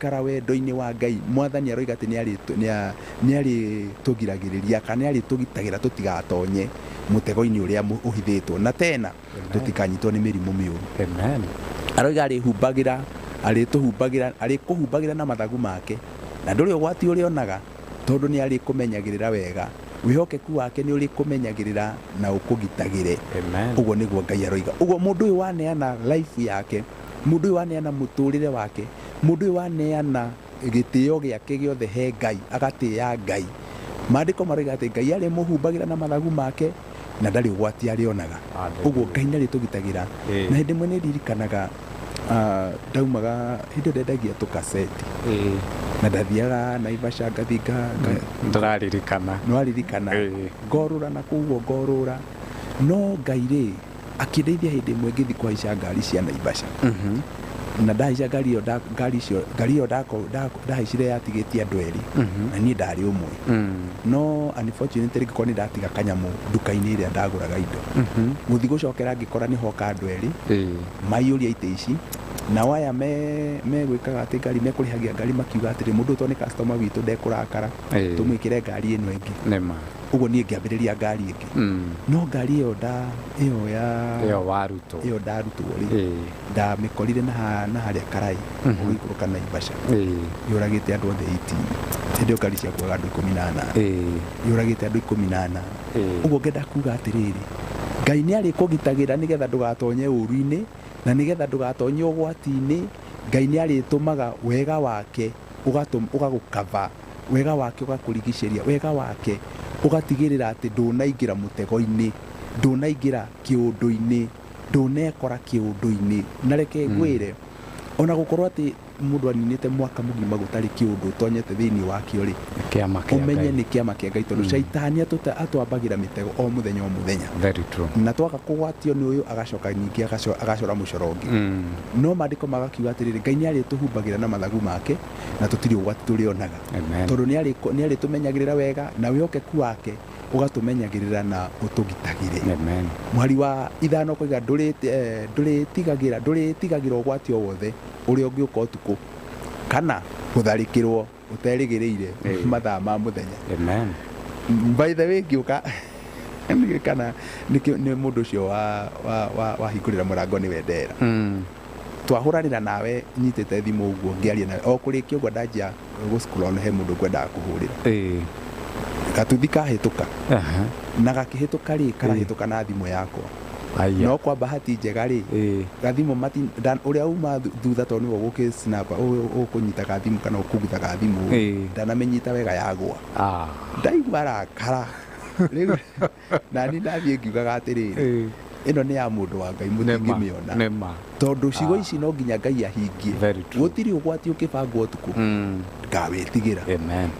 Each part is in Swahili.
guikara wendo-ini wa Ngai mwathani aroiga ati ni ari tugiragiriria kana ari tugitagira tutigatonye mutego-ini uria uhithitwo na tena tutikanyitwo ni mirimu miuru. Amen. Aroiga ari kuhumbagira na mathagu make na nduri ugwati uri onaga tondu ni ari kumenyagirira wega wihokeku wake ni uri kumenyagirira na ukugitagire. Uguo niguo Ngai aroiga. Uguo mundu uyu waneana life yake, mundu uyu waneana muturire wake, mundu uyu waneana gitio giake giothe he Ngai, agatia Ngai. Maandiko maroiga ati Ngai ari muhumbagira na mathagu make na ndari ugwati ari onaga. Uguo Ngai nari tugitagira. Na hindi mwe ndirikanaga daumaga hindi ndendagia tukaseti na ndathiaga Naivasha ngathinga ndararirikana ngorura na kuguo ngorura no Ngai ri akindeithia hindi imwe ngithi kuhaica ngari cia Naivasha na ndahaica ngari iyo ndahaicire yatigitie andu eri na nie ndari umwe no unfortunately ngikora ni ndatiga kanyamu nduka-ini iria ndaguraga indo guthi gucokera ngikora ni hoka andu eri maiyuria ite ici na waya me gwikaga ati ngari mekurihagia ngari makiuga atiri mundu to ni customer witu ndekurakara tumwikire ngari ino ingi nema uguo nie ngiambiriria ngari ingi no ngari iyo iyo ndarutwo ri ndamikorire na haria karai ugikuruka Naivasha yuragite andu othe 18 ndio ngari cia kuaga andu 18 yuragite andu 18 uguo ngenda kuga atiriri Ngai ni ari kugitagira nigetha ndugatonye uru-ini na nigetha ndugatonye ugwati-ini. Ngai ni ari tumaga wega wake ugagukava, wega wake ugakurigicĩria, wega wake ugatigirira ati ndunaingira mutego-ini, ndunaingira kiundu-ini, ndunekora kiundu-ini. Na reke ngwire ona gukorwo ati mundu aninite mwaka mugima gutari kiundu tonyete thiini wakio ri umenye ni kiama kia Ngai tondu shaitani atwambagira mitego o muthenya. Very true. Na twaga kugwatio ni uyu agacoka nyingi agacora mucorongi no maandiko magakiuga atiriri Ngai ni ari tuhumbagira na mathagu make na tutiri ugwati turionaga tondu ni ari tumenyagirira wega na wihokeku wake ugatumenyagirira na utugitagire. Mwari wa ithano kuiga nduritigagira ugwati o wothe uri ungiuka utuku kana gutharikirwo uterigiriire mathaa ma muthenya. By the way ngiuka kana ni mundu ucio wa hingurira murango ni wendera twahuranira nawe nyitite thimu uguo ngiaria nawe o kurikia uguo ndanjia guscroll he mundu ngwendaga kuhurira gatuthi kahituka na gakihituka ri karahituka na thimu yakwa no kwa bahati njega ri gathimu mati uria uma thutha to niwo guki snap ukunyita gathimu kana ukugitha gathimu ndanamenyita wega yagwa ndaigua rakara nani ndathie ngiugaga atiriri ino ni ya mundu wa Ngai mutingimiona tondu cigo ici no nginya Ngai ahingie gutiri ugwati ukibangwo utuku ngawitigira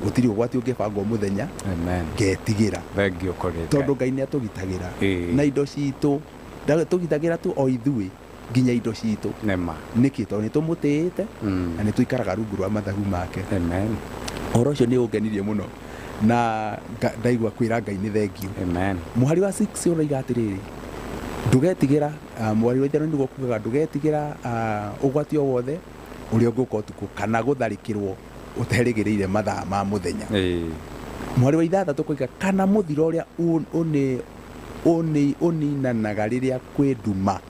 gutiri ugwati ukibangwo muthenya ngetigira tondu Ngai ni atugitagira na indo citu tugitagira tu o ithui nginya indo citu niki tondu ni tumutiite na ni tuikaraga rungu rwa mathagu make oro cio ni ungenirie muno na ndaigua kwira Ngai ni thengio. Muhari wa 6 uroiga atiriri ndugetigira mwari wa ithano niguo kugaga ndugetigira ugwati o wothe uri unguka utuku kana gutharikirwo uterigiriire mathaa ma muthenya. Mwari wa ithathatu kuiga kana muthiro uria uninanaga riria kwi nduma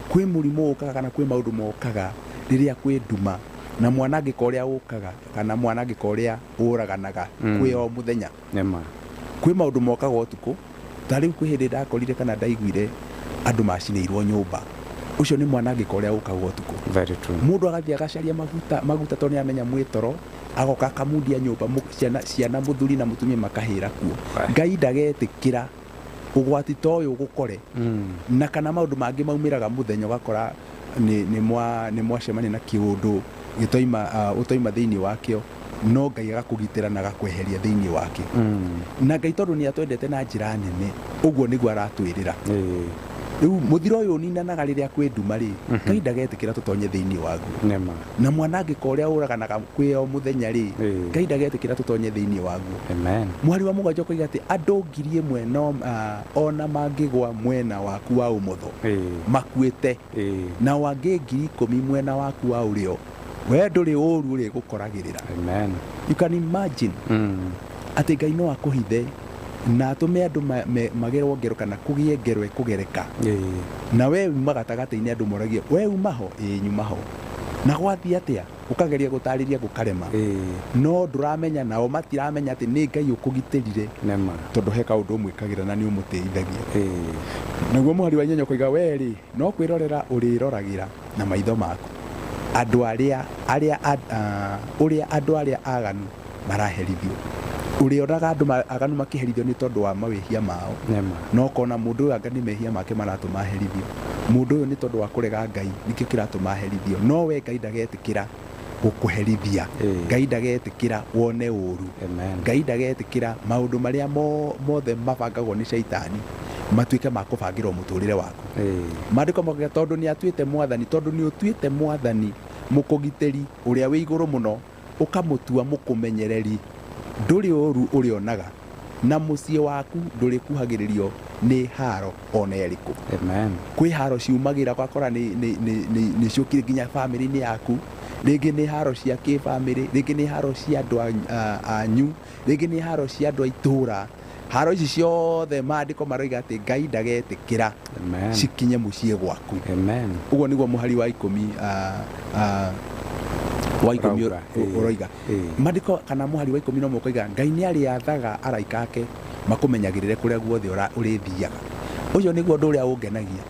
kwi murimu ukaga kana kwi maundu mokaga riria kwi nduma na mwanangiko uria ukaga kana mwanangiko uria uraganaga kwi o muthenya kwi maundu mokaga utuku tari kwi hindi ndakorire kana ndaiguire andu macinirwo nyumba ucio ni mwanangiko uria ukaga utuku. Mundu agathia agacaria maguta to ni amenya mwitoro agoka akamundia nyumba ciana muthuri na mutumia makahira kuo. Ngai ndagetikira ugwati to uyu gukore na kana maundu mangi maumiraga muthenya ugakora ni mwacemania na kiundu utoima thiini wakio no Ngai agakugitira na agakweheria thiini wake na Ngai tondu ni atwendete na njira nene uguo niguo aratwirira riu muthiro uyu ninanaga riria kwi nduma ri Ngai ndagetikira tutonye thiini waguo na mwanangiko uria uraganaga kwi o muthenya ri Ngai ndagetikira tutonye thiini waguo. Mwari wa mugwanja kuiga ati andu 1,000 no ona mangigwa mwena waku wa umotho makuite na wangi 10,000 mwena waku wa urio we ndũrĩ ũru ũrĩ gũkoragĩrĩra. Amen. You can imagine atĩ Ngai no akũhithe na atũme andũ magerwo ngero kana kũgie ngero ĩkũgereka, na we uma gatagatĩ-inĩ andũ moragie we uma ho, nyuma ho, na gwathiĩ atĩa ũkageria gũtarĩria gũkarema, no ndũramenya nao matiramenya atĩ nĩ Ngai ũkũgitĩrire tondũ he kaũndũ ũmwĩkagĩra na nĩ ũmũteithagia. Naguo mũhari wa inyanya ũkoiga we rĩ no kwĩrorera ũrĩroragĩra na maitho maku ũrĩa andũ arĩa aganu maraherithio. Ũrĩonaga andũ aganu makĩherithio nĩ tondũ wa mawĩhia mao, no kona mũndũ ũyũ anga nĩ mehia make maratũma aherithio. Mũndũ ũyũ nĩ tondũ wa kũrega Ngai nĩkĩo kĩratũma aherithio, no we Ngai ndagetĩkĩra gũkũherithia. Ngai ndagetĩkĩra wone ũru. Ngai ndagetĩkĩra maũndũ marĩa mothe mabangagwo nĩ Shaitani matuĩke ma kũbangĩrwo mũtũrĩre waku. Maandĩko makoiga tondũ nĩ atuĩte Mwathani, tondũ nĩ ũtuĩte Mwathani mũkũgitĩri ũrĩa wĩ igũrũ mũno, ũkamũtua mũkũmenyereri, ndũrĩ ũru ũrĩonaga, na mũciĩ waku ndũrĩ kuhagĩrĩrio nĩ haro ona ĩrĩkũ. Kwĩ haro ciumagĩra gwakora nĩ ciũkire nginya bamĩrĩ-inĩ yaku, rĩngĩ nĩ haro cia kĩbamĩrĩ, rĩngĩ nĩ haro cia andũ anyu, rĩngĩ nĩ haro cia andũ a itũũra. Haro ici ciothe maandĩko maroiga atĩ Ngai ndagetĩkĩra cikinye mũciĩ gwaku. Ũguo nĩguo mũhari wa 10 ũroiga. Maandĩko kana mũhari wa 10 no mũkoiga Ngai nĩ arĩathaga araika ake makũmenyagĩrĩre kũrĩa guothe ũrĩthiaga. Ũcio nĩguo ũndũ ũrĩa ũngenagia,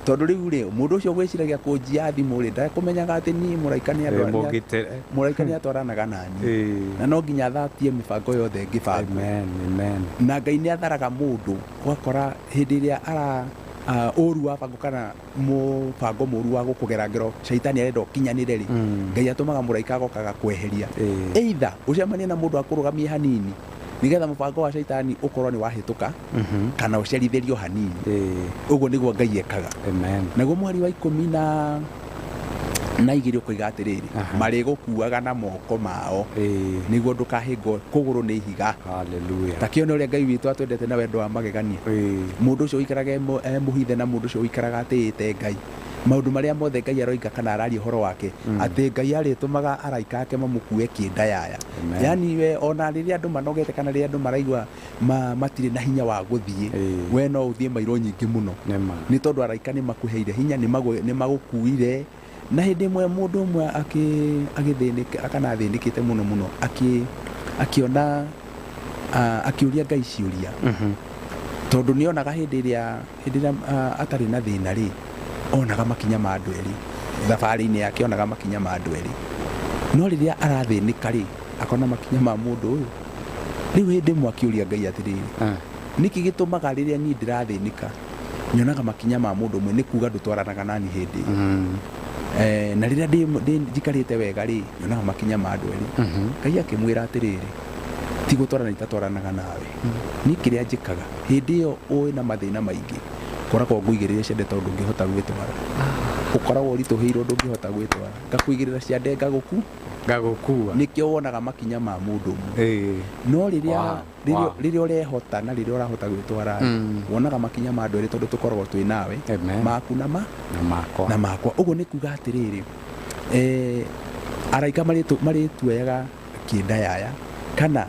tondũ rĩu rĩ mũndũ ũcio gwĩciragia kũnjia thimũ rĩ ndakũmenyaga atĩ niĩ mũraika nĩ atwaranaga nani, na no nginya thatie mĩbango yothe ngĩbangwo. Na Ngai nĩ atharaga mũndũ ũgakora hĩndĩ ĩrĩa ũru wabangwo kana mũbango mũru wa gũkũgera ngero Shaitani arenda ũkinyanĩre rĩ, Ngai atũmaga mũraika agokaga kweheria. Either ũcemanie na mũndũ akũrũgamie hanini nigetha mũbango wa Shaitani ũkorwo nĩ wahĩtũka kana ũcerithĩrio hanini. Ũguo nĩguo Ngai ekaga. Naguo mũhari wa 12 ũkoiga atĩrĩrĩ marĩgũkuaga na moko mao nĩguo ndũkahĩngwo kũgũrũ nĩ ihiga. Ta kĩone ũrĩa Ngai witũ atwendete na wendo wa magegania. Mũndũ ũcio ũikaraga mũhithe na mũndũ ũcio ũikaraga atĩĩte Ngai. Maũndũ marĩa mothe Ngai aroiga kana araria ũhoro wake atĩ Ngai arĩtũmaga araika ake mamũkue kĩndayaya. Yani we ona rĩrĩa andũ manogete kana rĩrĩa andũ maraigua matirĩ na hinya wa gũthiĩ, we no ũthiĩ mairo nyingĩ mũno, nĩ tondũ araika nĩ makũheire hinya, nĩ magũkuire. Na hĩndĩ ĩmwe mũndũ ũmwe agĩthĩnĩka kana athĩnĩkĩte mũno mũno akĩona akĩũria Ngai ciũria, tondũ nĩonaga hĩndĩ ĩrĩa atarĩ na thĩna rĩ onaga makinya ma andũ erĩ thabarĩ-inĩ yake, onaga makinya ma andũ erĩ, no rĩrĩa arathĩnĩka rĩ akona makinya ma mũndũ ũyũ. Rĩu hĩndĩ ĩmwe akĩũria Ngai atĩrĩrĩ, nĩkĩ gĩtũmaga rĩrĩa niĩ ndĩrathĩnĩka nyonaga makinya ma mũndũ ũmwe, nĩ kuuga ndũtwaranaga nani hĩndĩ na rĩrĩa njikarĩte wega rĩ nyonaga makinya ma andũ erĩ. Ngai akĩmwĩra atĩrĩrĩ, ti gũtwarana itatwaranaga nawe, niĩ kĩrĩa njĩkaga hĩndĩ ĩyo ũĩ na mathĩna maingĩ koragwo ngũigĩrĩire ciande tondũ ndũngĩhota gwĩtwara, ũkoragwo ũritũhĩirwo ndũngĩhota gwĩtwara, ngakũigĩrĩra ciande ngagũkua, nĩkĩo wonaga makinya ma mũndũ ũmwe. No rĩrĩa ũrehota na rĩrĩa ũrahota gwĩtwara wonaga makinya ma andũ erĩ tondũ tũkoragwo twĩ nawe, maku na makwa. Ũguo nĩ kuuga atĩrĩrĩ araika marĩtuoyaga kĩndayaya kana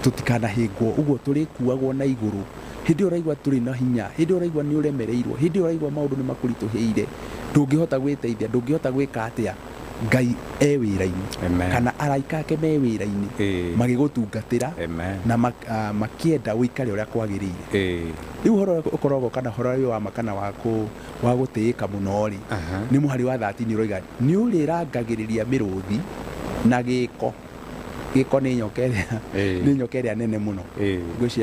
tũtikanahĩngwo, ũguo tũrĩkuagwo na igũrũ. Hĩndĩ ũraigua tũrĩ na hinya, hĩndĩ ũraigua nĩ ũremereirwo, hĩndĩ ũraigua maũndũ nĩ makũritũhĩire, ndũngĩhota gwĩteithia, ndũngĩhota gwĩka atĩa, Ngai wĩra-inĩ kana araika ake me wĩra-inĩ magĩgũtungatĩra na makĩenda ũikare ũrĩa kwagĩrĩire. Rĩu ũhoro ũkoragwo kana ũhoro ũyũ wa makana wa gũtĩĩka mũno rĩ nĩ mũhari wa 13 ũroiga nĩ ũrĩrangagĩrĩria mĩrũthi na gĩko nĩ nyoka ĩrĩa nene mũno.